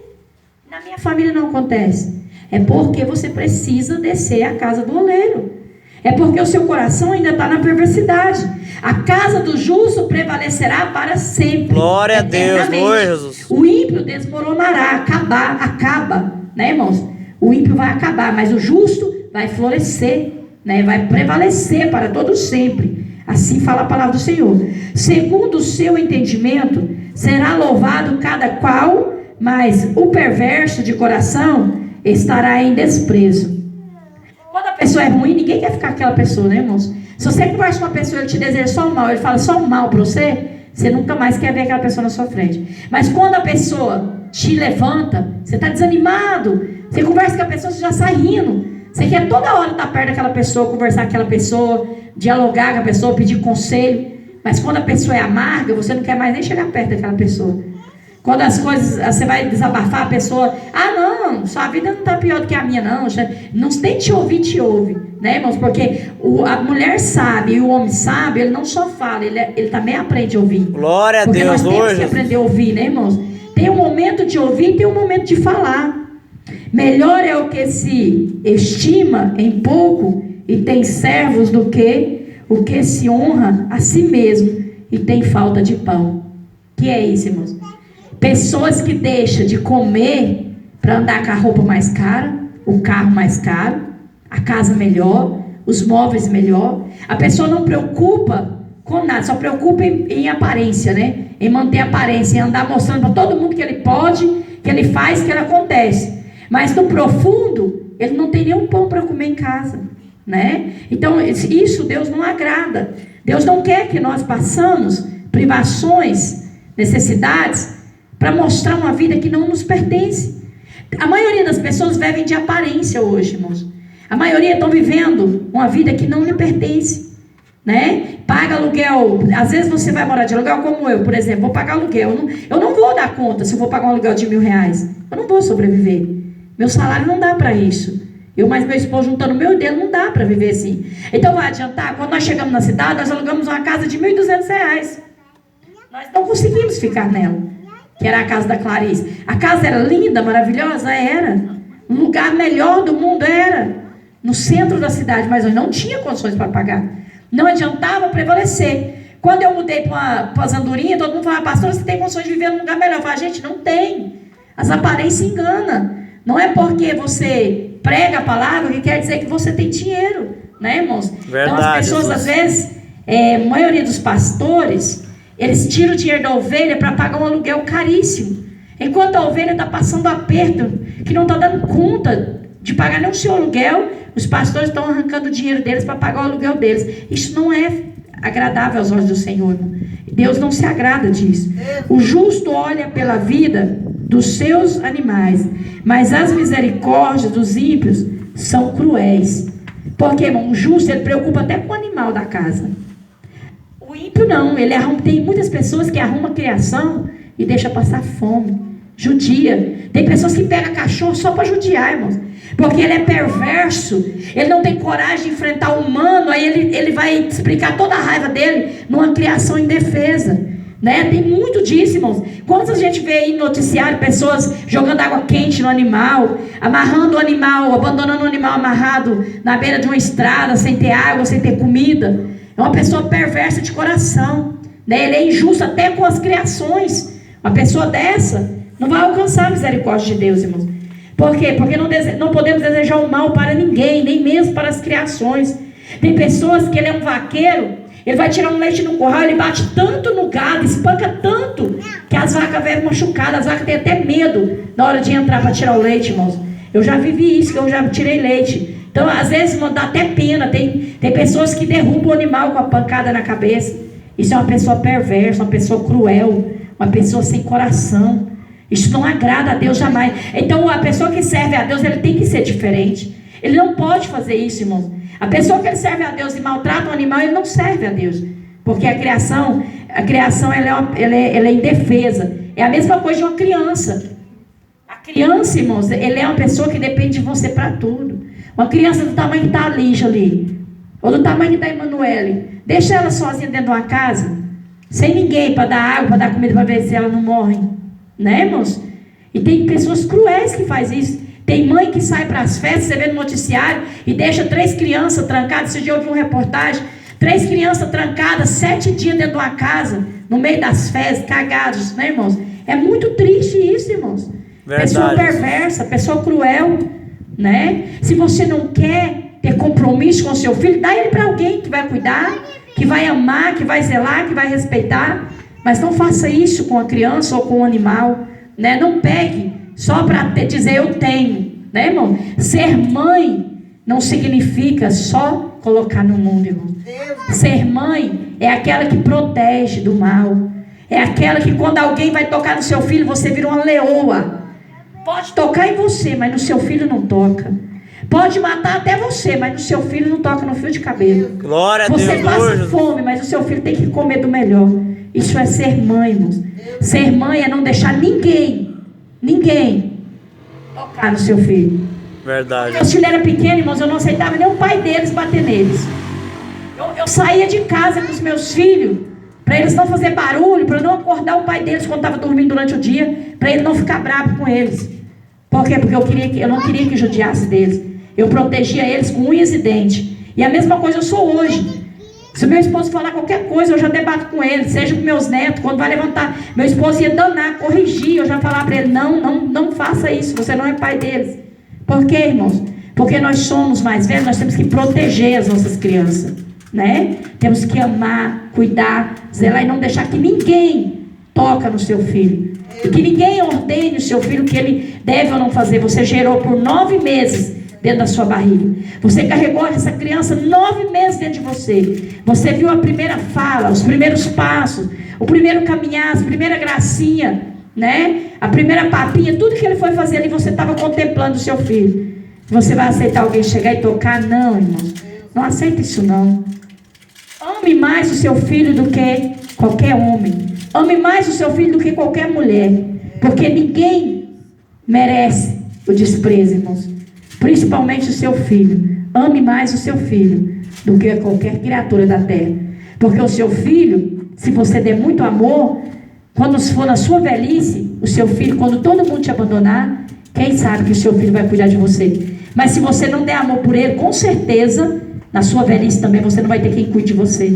na minha família não acontece? É porque você precisa descer a casa do oleiro. É porque o seu coração ainda está na perversidade. A casa do justo prevalecerá para sempre. Glória a Deus, glória a Jesus. O ímpio desmoronará, acaba, né, irmãos? O ímpio vai acabar, mas o justo vai florescer, né? Vai prevalecer para todo sempre. Assim fala a palavra do Senhor. Segundo o seu entendimento, será louvado cada qual, mas o perverso de coração estará em desprezo. Quando a pessoa é ruim, ninguém quer ficar com aquela pessoa, né, irmãos? Se você conversa com uma pessoa e ele te deseja só o mal, ele fala só o mal para você, você nunca mais quer ver aquela pessoa na sua frente. Mas quando a pessoa te levanta, você está desanimado, você conversa com a pessoa, você já sai rindo. Você quer toda hora estar perto daquela pessoa, conversar com aquela pessoa, dialogar com a pessoa, pedir conselho. Mas quando a pessoa é amarga, você não quer mais nem chegar perto daquela pessoa. Quando as coisas, você vai desabafar, a pessoa: ah, não, sua vida não está pior do que a minha, não. Não tem te ouvir, te ouve. Né, irmãos? Porque a mulher sabe e o homem sabe, ele não só fala, ele também aprende a ouvir. Glória a Porque Deus, nós temos hoje. que aprender a ouvir, né, irmãos? Tem um momento de ouvir e tem um momento de falar. Melhor é o que se estima em pouco e tem servos do que o que se honra a si mesmo e tem falta de pão. Que é isso, irmãos? Pessoas que deixam de comer para andar com a roupa mais cara, o carro mais caro, a casa melhor, os móveis melhor. A pessoa não preocupa com nada, só preocupa em aparência, né? Em manter a aparência, em andar mostrando para todo mundo que ele pode, que ele faz, que ele acontece. Mas no profundo, ele não tem nenhum pão para comer em casa, né? Então, isso Deus não agrada. Deus não quer que nós passamos privações, necessidades, para mostrar uma vida que não nos pertence. A maioria das pessoas vivem de aparência hoje, irmãos. A maioria estão vivendo uma vida que não lhe pertence, né? Paga aluguel. Às vezes você vai morar de aluguel, como eu, por exemplo, vou pagar aluguel. Eu não vou dar conta se eu vou pagar um aluguel de R$1.000. Eu não vou sobreviver. Meu salário não dá para isso. Eu mais meu esposo juntando o meu e dele, não dá para viver assim. Então vai adiantar? Quando nós chegamos na cidade, nós alugamos uma casa de R$1.200. Nós não conseguimos ficar nela, que era a casa da Clarice. A casa era linda, maravilhosa, era. Um lugar melhor do mundo, era. No centro da cidade, mas nós não tínhamos condições para pagar. Não adiantava prevalecer. Quando eu mudei para as andorinhas, todo mundo falava, pastor, você tem condições de viver num lugar melhor? Eu falava, gente, não tem. As aparências enganam. Não é porque você prega a palavra que quer dizer que você tem dinheiro, né, irmãos? Verdade, então as pessoas, às vezes, a maioria dos pastores, eles tiram o dinheiro da ovelha para pagar um aluguel caríssimo. Enquanto a ovelha está passando aperto, que não está dando conta de pagar nem o seu aluguel, os pastores estão arrancando o dinheiro deles para pagar o aluguel deles. Isso não é agradável aos olhos do Senhor, irmão. Deus não se agrada disso. O justo olha pela vida dos seus animais, mas as misericórdias dos ímpios são cruéis. Porque, irmão, o justo, ele preocupa até com o animal da casa. O ímpio não, ele arruma, tem muitas pessoas que arrumam a criação e deixa passar fome, judia. Tem pessoas que pegam cachorro só para judiar, irmãos, porque ele é perverso, ele não tem coragem de enfrentar o humano, aí ele vai explicar toda a raiva dele numa criação indefesa, né? Tem muito disso, irmãos. Quantas a gente vê aí no noticiário pessoas jogando água quente no animal, amarrando o animal, abandonando o animal amarrado na beira de uma estrada, sem ter água, sem ter comida. É uma pessoa perversa de coração, né? Ele é injusto até com as criações. Uma pessoa dessa não vai alcançar a misericórdia de Deus, irmãos. Por quê? Porque não podemos desejar o mal para ninguém, nem mesmo para as criações. Tem pessoas que ele é um vaqueiro, ele vai tirar um leite no curral, ele bate tanto no gado, espanca tanto, que as vacas vêm machucadas, as vacas têm até medo na hora de entrar para tirar o leite, irmãos. Eu já vivi isso, que eu já tirei leite. Então, às vezes, dá até pena. Tem pessoas que derrubam o animal com a pancada na cabeça. Isso é uma pessoa perversa, uma pessoa cruel, uma pessoa sem coração. Isso não agrada a Deus jamais. Então, a pessoa que serve a Deus, ele tem que ser diferente. Ele não pode fazer isso, irmãos. A pessoa que ele serve a Deus e maltrata um animal, ele não serve a Deus. Porque a criação ela é indefesa. É a mesma coisa de uma criança. A criança, irmãos, ele é uma pessoa que depende de você para tudo. Uma criança do tamanho que está a Lígia ali, ou do tamanho da Emanuele, deixa ela sozinha dentro de uma casa, sem ninguém para dar água, para dar comida, para ver se ela não morre. Né, irmãos? E tem pessoas cruéis que fazem isso. Tem mãe que sai para as festas, você vê no noticiário, e deixa 3 crianças trancadas. Esse dia eu vi uma reportagem, 3 crianças trancadas 7 dias dentro de uma casa, no meio das festas, cagados, né, irmãos? É muito triste isso, irmãos. Verdade. Pessoa perversa, pessoa cruel, né? Se você não quer ter compromisso com o seu filho, dá ele para alguém que vai cuidar, que vai amar, que vai zelar, que vai respeitar. Mas não faça isso com a criança ou com o animal, né? Não pegue só para dizer eu tenho, né, irmão? Ser mãe não significa só colocar no mundo, irmão. Ser mãe é aquela que protege do mal. É aquela que quando alguém vai tocar no seu filho, você vira uma leoa. Pode tocar em você, mas no seu filho não toca. Pode matar até você, mas no seu filho não toca no fio de cabelo. Glória a Deus. Você passa fome, mas o seu filho tem que comer do melhor. Isso é ser mãe, irmãos. Ser mãe é não deixar ninguém tocar no seu filho. Verdade. Meus filhos eram pequenos, irmãos, eu não aceitava nem o pai deles bater neles. Eu saía de casa com os meus filhos, para eles não fazer barulho, para não acordar o pai deles quando estava dormindo durante o dia, para ele não ficar bravo com eles. Por quê? Porque eu não queria que judiasse deles. Eu protegia eles com unhas e dentes. E a mesma coisa eu sou hoje. Se o meu esposo falar qualquer coisa, eu já debato com ele, seja com meus netos, quando vai levantar, meu esposo ia danar, corrigir, eu já falava para ele, não faça isso, você não é pai deles. Por quê, irmãos? Porque nós somos mais velhos, nós temos que proteger as nossas crianças, né? Temos que amar, cuidar, zelar e não deixar que ninguém toque no seu filho. E que ninguém ordene o seu filho o que ele deve ou não fazer. Você gerou por 9 meses dentro da sua barriga. Você carregou essa criança 9 meses dentro de você. Você viu a primeira fala, os primeiros passos, o primeiro caminhar, a primeira gracinha, né? A primeira papinha, tudo que ele foi fazer ali, você estava contemplando o seu filho. Você vai aceitar alguém chegar e tocar? Não, irmãos. Não aceita isso, não. Ame mais o seu filho do que qualquer homem. Ame mais o seu filho do que qualquer mulher. Porque ninguém merece o desprezo, irmãos. Principalmente o seu filho. Ame mais o seu filho do que qualquer criatura da terra. Porque o seu filho, se você der muito amor, quando for na sua velhice, o seu filho, quando todo mundo te abandonar, quem sabe que o seu filho vai cuidar de você. Mas se você não der amor por ele, com certeza, na sua velhice também, você não vai ter quem cuide de você.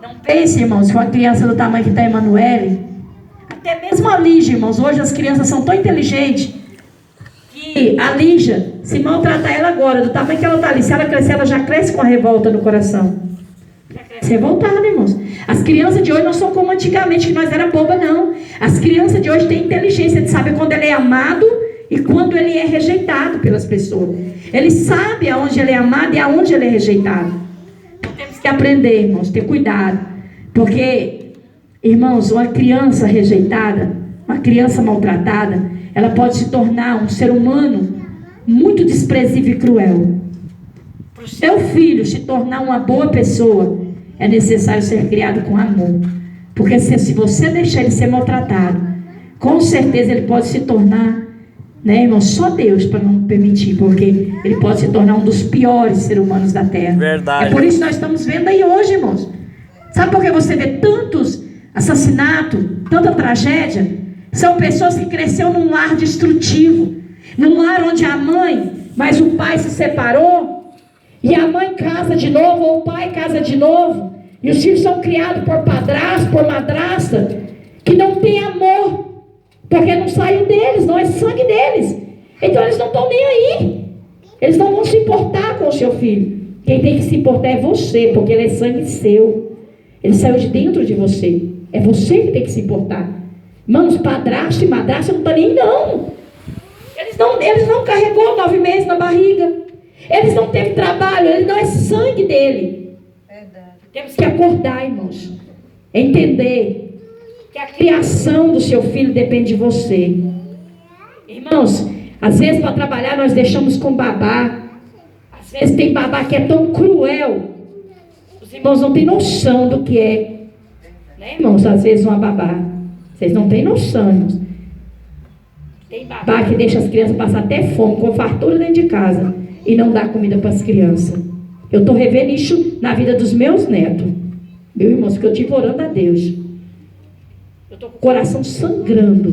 Não pense, irmãos, que uma criança do tamanho que está a Emanuele, até mesmo a Lígia, irmãos, hoje as crianças são tão inteligentes, que a Lígia, se maltratar ela agora, do tamanho que ela está ali, se ela crescer, ela já cresce com a revolta no coração. Já cresce revoltada, irmãos. As crianças de hoje não são como antigamente, que nós era boba, não. As crianças de hoje têm inteligência de saber quando ele é amado e quando ele é rejeitado pelas pessoas. Ele sabe aonde ele é amado e aonde ele é rejeitado. Então, temos que aprender, irmãos, ter cuidado. Porque, irmãos, uma criança rejeitada, uma criança maltratada, ela pode se tornar um ser humano muito desprezível e cruel. Para o seu filho se tornar uma boa pessoa, é necessário ser criado com amor. Porque se você deixar ele ser maltratado, com certeza ele pode se tornar, né, irmão, só Deus para não permitir, porque ele pode se tornar um dos piores seres humanos da terra. Verdade. É por isso que nós estamos vendo aí hoje, irmãos. Sabe por que você vê tantos assassinatos, tanta tragédia? São pessoas que cresceram num lar destrutivo, num lar onde a mãe, mas o pai se separou, e a mãe casa de novo, ou o pai casa de novo, e os filhos são criados por padrasto, por madrasta, que não tem amor, porque não saiu deles, não é sangue deles. Então eles não estão nem aí. Eles não vão se importar com o seu filho. Quem tem que se importar é você, porque ele é sangue seu. Ele saiu de dentro de você. É você que tem que se importar. Irmãos, padrasto e madrasta não estão nem aí, não. Eles não carregou 9 meses na barriga. Eles não teve trabalho, ele não é sangue dele. Verdade. Temos que acordar, irmãos. Entender que a criação do seu filho depende de você. Irmãos, às vezes para trabalhar nós deixamos com babá. Às vezes tem babá que é tão cruel. Os irmãos não têm noção do que é, né, irmãos? Às vezes uma babá. Vocês não têm noção, irmãos. Tem babá que deixa as crianças passar até fome, com fartura dentro de casa, e não dá comida para as crianças. Eu estou revendo isso na vida dos meus netos. Meu irmão, porque eu estive orando a Deus. Eu estou com o coração sangrando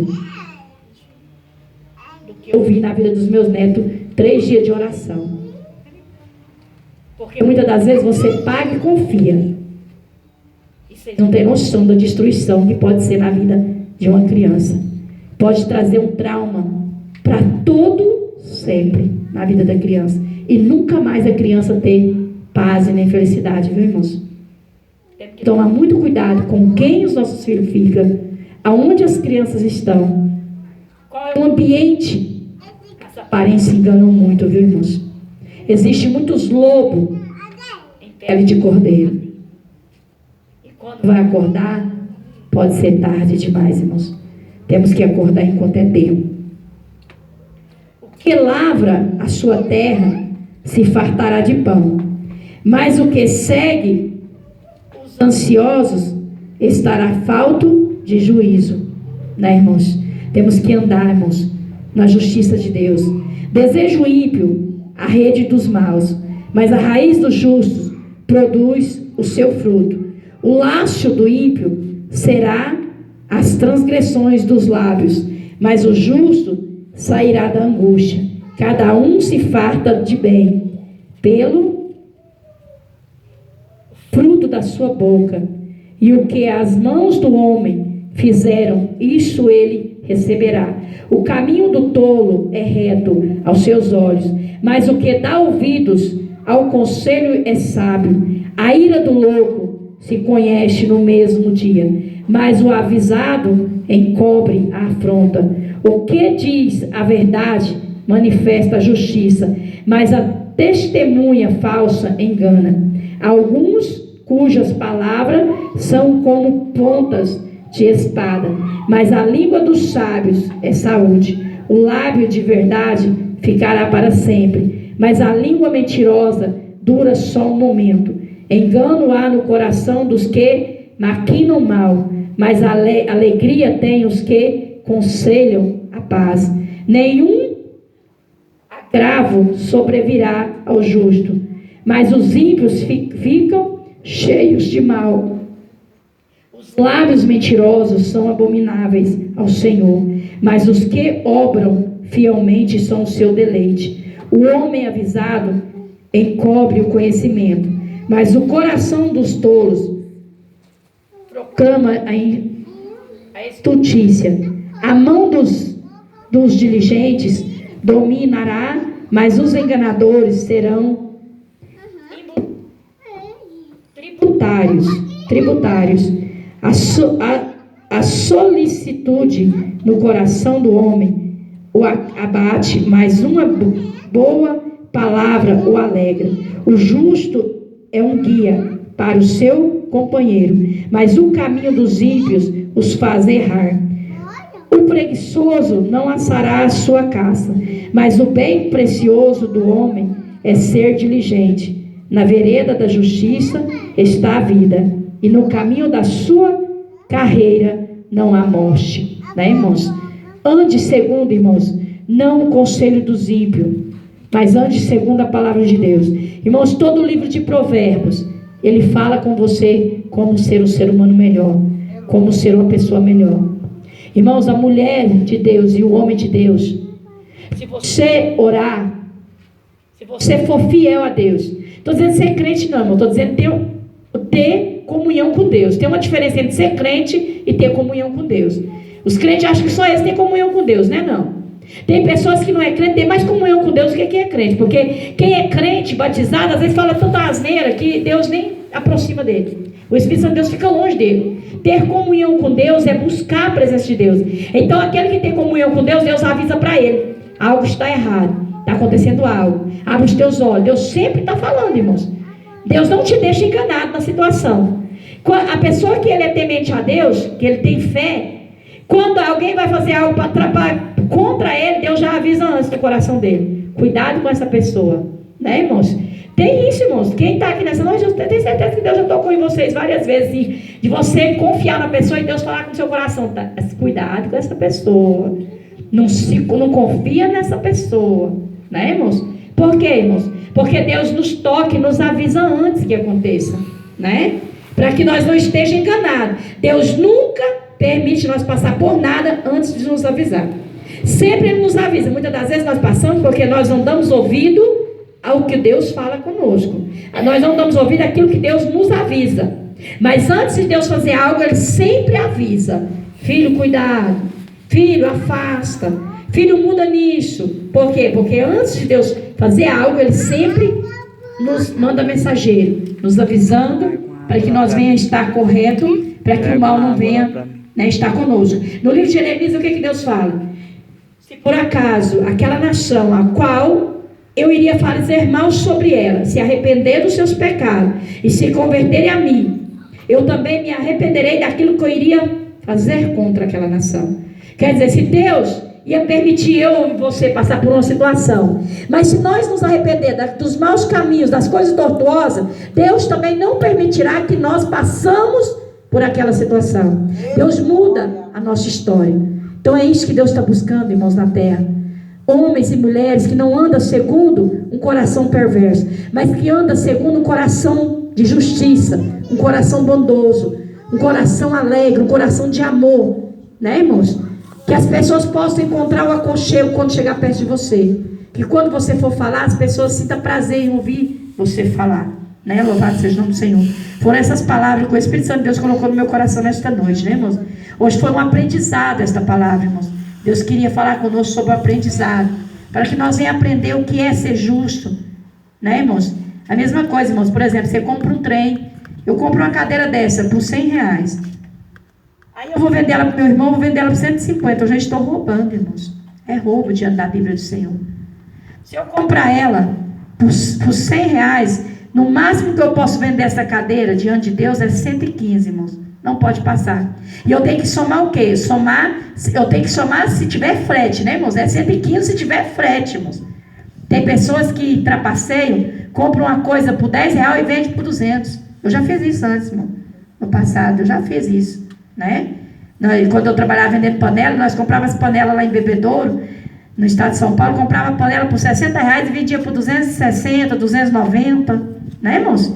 do que eu vi na vida dos meus netos, 3 dias de oração. Porque muitas das vezes você paga e confia. E vocês não têm noção da destruição que pode ser na vida de uma criança. Pode trazer um trauma para todo sempre na vida da criança. E nunca mais a criança ter paz e nem felicidade, viu, irmãos? Temos que tomar muito cuidado com quem os nossos filhos ficam, aonde as crianças estão, qual é o ambiente. As aparências enganam muito, viu, irmãos? Existem muitos lobos em pele de cordeiro. E quando vai acordar, pode ser tarde demais, irmãos. Temos que acordar enquanto é tempo. O que lavra a sua terra se fartará de pão, mas o que segue os ansiosos estará falto de juízo, né, irmãos? Temos que andar, irmãos, na justiça de Deus. Desejo ímpio a rede dos maus, mas a raiz dos justos produz o seu fruto. O laço do ímpio será as transgressões dos lábios, mas o justo sairá da angústia. Cada um se farta de bem pelo fruto da sua boca, e o que as mãos do homem fizeram, isso ele receberá. O caminho do tolo é reto aos seus olhos, mas o que dá ouvidos ao conselho é sábio. A ira do louco se conhece no mesmo dia, mas o avisado encobre a afronta. O que diz a verdade manifesta a justiça, mas a testemunha falsa engana. Alguns cujas palavras são como pontas de espada, mas a língua dos sábios é saúde. O lábio de verdade ficará para sempre. Mas a língua mentirosa dura só um momento. Engano há no coração dos que maquinam mal, mas alegria tem os que conselham a paz. Nenhum agravo sobrevirá ao justo, mas os ímpios ficam cheios de mal. Os lábios mentirosos são abomináveis ao Senhor, mas os que obram fielmente são o seu deleite. O homem avisado encobre o conhecimento, mas o coração dos tolos proclama a estultícia. A mão dos diligentes dominará, mas os enganadores serão tributários. A solicitude no coração do homem o abate, mas uma boa palavra o alegra. O justo é um guia para o seu companheiro, mas o caminho dos ímpios os faz errar. O preguiçoso não assará a sua caça, mas o bem precioso do homem é ser diligente. Na vereda da justiça está a vida, e no caminho da sua carreira não há morte. Né, irmãos? Ande segundo, irmãos, não o conselho dos ímpios, mas ande segundo a palavra de Deus. Irmãos, todo o livro de Provérbios, ele fala com você como ser um ser humano melhor, como ser uma pessoa melhor. Irmãos, a mulher de Deus e o homem de Deus, se você orar, se você for fiel a Deus, estou dizendo ser crente não, irmão, estou dizendo ter comunhão com Deus. Tem uma diferença entre ser crente e ter comunhão com Deus. Os crentes acham que só eles têm comunhão com Deus, né? Não. Tem pessoas que não é crente, tem mais comunhão com Deus do que quem é crente. Porque quem é crente, batizado, às vezes fala tanta asneira que Deus nem aproxima dele. O Espírito Santo de Deus fica longe dele. Ter comunhão com Deus é buscar a presença de Deus. Então aquele que tem comunhão com Deus, Deus avisa para ele: algo está errado, está acontecendo algo. Abre os teus olhos. Deus sempre está falando, irmãos. Deus não te deixa enganado na situação. A pessoa que ele é temente a Deus, que ele tem fé, quando alguém vai fazer algo para atrapalhar contra ele, Deus já avisa antes do coração dele: cuidado com essa pessoa, né, irmãos? Tem isso, irmãos. Quem está aqui nessa noite, eu tenho certeza que Deus já tocou em vocês várias vezes, de você confiar na pessoa e Deus falar com o seu coração: tá? Cuidado com essa pessoa, não confia nessa pessoa, né, irmãos? Por quê, irmãos? Porque Deus nos toca e nos avisa antes que aconteça, né? Para que nós não estejamos enganados. Deus nunca permite nós passar por nada antes de nos avisar. Sempre Ele nos avisa. Muitas das vezes nós passamos porque nós não damos ouvido ao que Deus fala conosco. Nós não damos ouvido àquilo que Deus nos avisa. Mas antes de Deus fazer algo, Ele sempre avisa: filho, cuidado. Filho, afasta. Filho, muda nisso. Por quê? Porque antes de Deus fazer algo, Ele sempre nos manda mensageiro, nos avisando para que nós venhamos estar correto, para que o mal não venha, né, estar conosco. No livro de Jeremias, o que Deus fala? Se por acaso aquela nação a qual eu iria fazer mal sobre ela se arrepender dos seus pecados e se converterem a mim, eu também me arrependerei daquilo que eu iria fazer contra aquela nação. Quer dizer, se Deus ia permitir eu e você passar por uma situação, mas se nós nos arrepender dos maus caminhos, das coisas tortuosas, Deus também não permitirá que nós passamos por aquela situação. Deus muda a nossa história. Então é isso que Deus está buscando, irmãos, na terra. Homens e mulheres que não andam segundo um coração perverso, mas que andam segundo um coração de justiça, um coração bondoso, um coração alegre, um coração de amor, né, irmãos? Que as pessoas possam encontrar o aconchego quando chegar perto de você. Que quando você for falar, as pessoas sintam prazer em ouvir você falar, né? Louvado seja o nome do Senhor. Foram essas palavras que o Espírito Santo de Deus colocou no meu coração nesta noite, né, irmãos? Hoje foi um aprendizado esta palavra, irmãos. Deus queria falar conosco sobre o aprendizado, para que nós venhamos aprender o que é ser justo, né, irmãos? A mesma coisa, irmãos. Por exemplo, você compra um trem. Eu compro uma cadeira dessa por R$100. Aí eu vou vender ela para o meu irmão, vou vender ela por 150. Eu já estou roubando, irmãos. É roubo diante da Bíblia do Senhor. Se eu comprar ela por R$100, no máximo que eu posso vender essa cadeira diante de Deus é 115, irmãos. Não pode passar. E eu tenho que somar o quê? Eu tenho que somar se tiver frete, né, irmãos? É 115 se tiver frete, irmãos. Tem pessoas que trapaceiam, compram uma coisa por R$10 e vendem por 200. Eu já fiz isso antes, irmão. No passado, eu já fiz isso, né? Quando eu trabalhava vendendo panela, nós comprávamos panela lá em Bebedouro, no estado de São Paulo, comprava panela por R$60 e vendia por 260, 290, né, irmãos?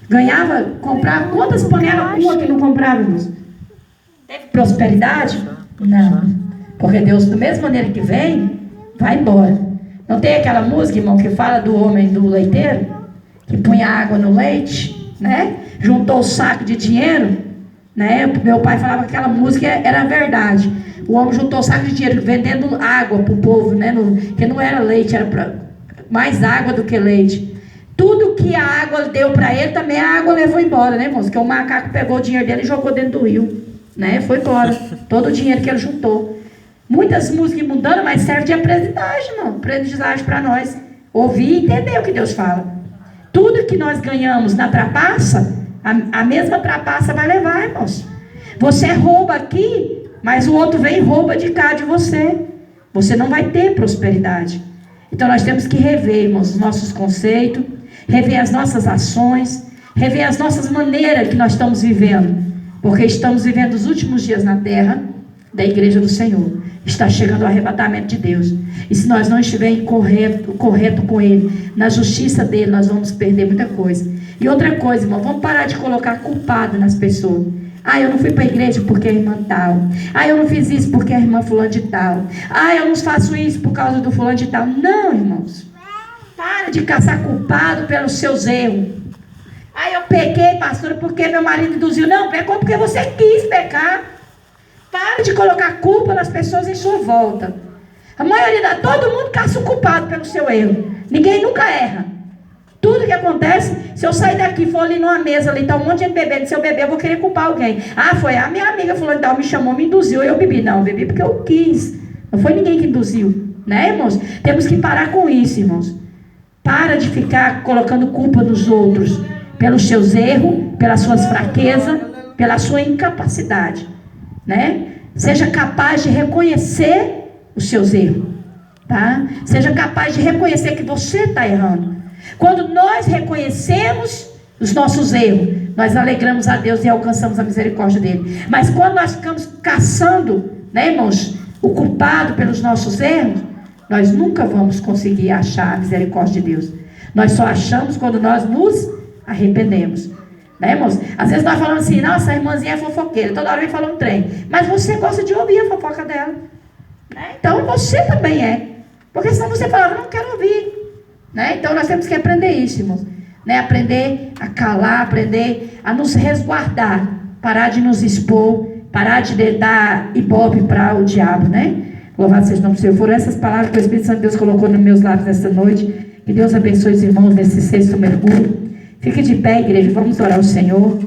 Ganhava, comprava. Quantas panelas uma que não comprava, irmãos? Teve prosperidade? Não. Porque Deus, da mesma maneira que vem, vai embora. Não tem aquela música, irmão, que fala do homem do leiteiro, que punha água no leite, né? Juntou o saco de dinheiro, né? Meu pai falava que aquela música era verdade. O homem juntou o saco de dinheiro vendendo água para o povo, né? Que não era leite, era mais água do que leite. Tudo que a água deu para ele, também a água levou embora, né, irmãos? Que o macaco pegou o dinheiro dele e jogou dentro do rio, né? Foi embora. Todo o dinheiro que ele juntou. Muitas músicas mudando, mas serve de aprendizagem, irmão. Aprendizagem para nós. Ouvir e entender o que Deus fala. Tudo que nós ganhamos na trapaça, a mesma trapaça vai levar, irmãos. Você rouba aqui, mas o outro vem e rouba de cá de você. Você não vai ter prosperidade. Então nós temos que rever, irmãos, os nossos conceitos, rever as nossas ações, rever as nossas maneiras que nós estamos vivendo. Porque estamos vivendo os últimos dias na terra da igreja do Senhor. Está chegando o arrebatamento de Deus. E se nós não estivermos correto com Ele, na justiça dEle, nós vamos perder muita coisa. E outra coisa, irmão, vamos parar de colocar culpado nas pessoas. Ah, eu não fui para a igreja porque a irmã tal. Ah, eu não fiz isso porque a irmã fulano de tal. Ah, eu não faço isso por causa do fulano de tal. Não, irmãos. Para de caçar culpado pelos seus erros. Ah, eu pequei, pastora, porque meu marido induziu. Não, pecou porque você quis pecar. Para de colocar culpa nas pessoas em sua volta. A maioria, todo mundo caça o culpado pelo seu erro. Ninguém nunca erra. Tudo que acontece, se eu sair daqui e for ali numa mesa, ali tá um monte de gente bebendo, se eu beber, eu vou querer culpar alguém. Ah, foi a minha amiga fulano de tal, me chamou, me induziu, eu bebi. Não, eu bebi porque eu quis. Não foi ninguém que induziu. Né, irmãos? Temos que parar com isso, irmãos. Para de ficar colocando culpa nos outros, pelos seus erros, pelas suas fraquezas, pela sua incapacidade. Né? Seja capaz de reconhecer os seus erros, tá? Seja capaz de reconhecer que você está errando. Quando nós reconhecemos os nossos erros, nós alegramos a Deus e alcançamos a misericórdia dele. Mas quando nós ficamos caçando, né, irmãos, o culpado pelos nossos erros, nós nunca vamos conseguir achar a misericórdia de Deus. Nós só achamos quando nós nos arrependemos. Né, irmãos? Às vezes nós falamos assim, nossa, a irmãzinha é fofoqueira, toda hora vem falando um trem. Mas você gosta de ouvir a fofoca dela. Né? Então você também é. Porque senão você falava, não quero ouvir. Né? Então nós temos que aprender isso, irmãos. Né? Aprender a calar, aprender a nos resguardar. Parar de nos expor, parar de dar ibope para o diabo, né? Louvado seja o nome do Senhor. Foram essas palavras que o Espírito Santo de Deus colocou nos meus lábios nesta noite. Que Deus abençoe os irmãos nesse sexto mergulho. Fique de pé, igreja, vamos orar ao Senhor.